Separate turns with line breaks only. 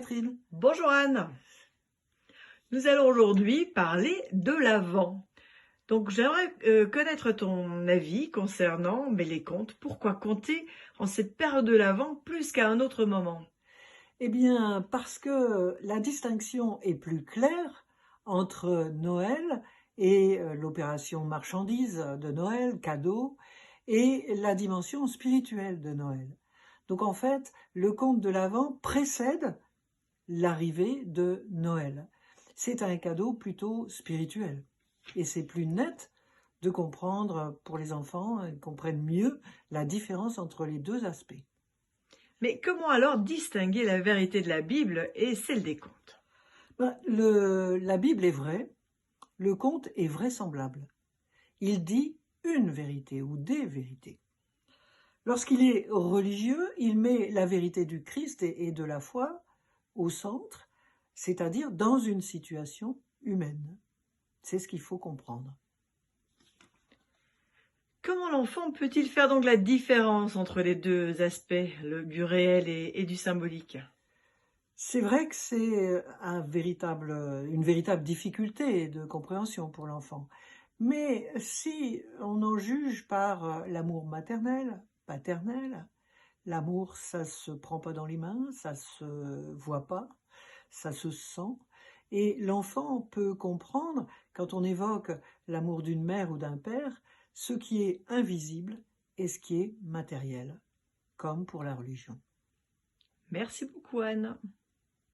Catherine.
Bonjour Anne. Nous allons aujourd'hui parler de l'Avent. Donc j'aimerais connaître ton avis concernant les contes. Pourquoi compter en cette période de l'Avent plus qu'à un autre moment?
Eh bien, parce que la distinction est plus claire entre Noël et l'opération marchandise de Noël, cadeau, et la dimension spirituelle de Noël. Donc en fait, le conte de l'Avent précède l'arrivée de Noël. C'est un cadeau plutôt spirituel. Et c'est plus net de comprendre pour les enfants, ils comprennent mieux la différence entre les deux aspects.
Mais comment alors distinguer la vérité de la Bible et celle des contes?
La Bible est vraie, le conte est vraisemblable. Il dit une vérité ou des vérités. Lorsqu'il est religieux, il met la vérité du Christ et de la foi au centre, c'est-à-dire dans une situation humaine. C'est ce qu'il faut comprendre.
Comment l'enfant peut-il faire donc la différence entre les deux aspects, du réel et du symbolique?
C'est vrai que c'est une véritable difficulté de compréhension pour l'enfant. Mais si on en juge par l'amour maternel, paternel, l'amour, ça se prend pas dans les mains, ça se voit pas, ça se sent. Et l'enfant peut comprendre, quand on évoque l'amour d'une mère ou d'un père, ce qui est invisible et ce qui est matériel, comme pour la religion.
Merci beaucoup Anne.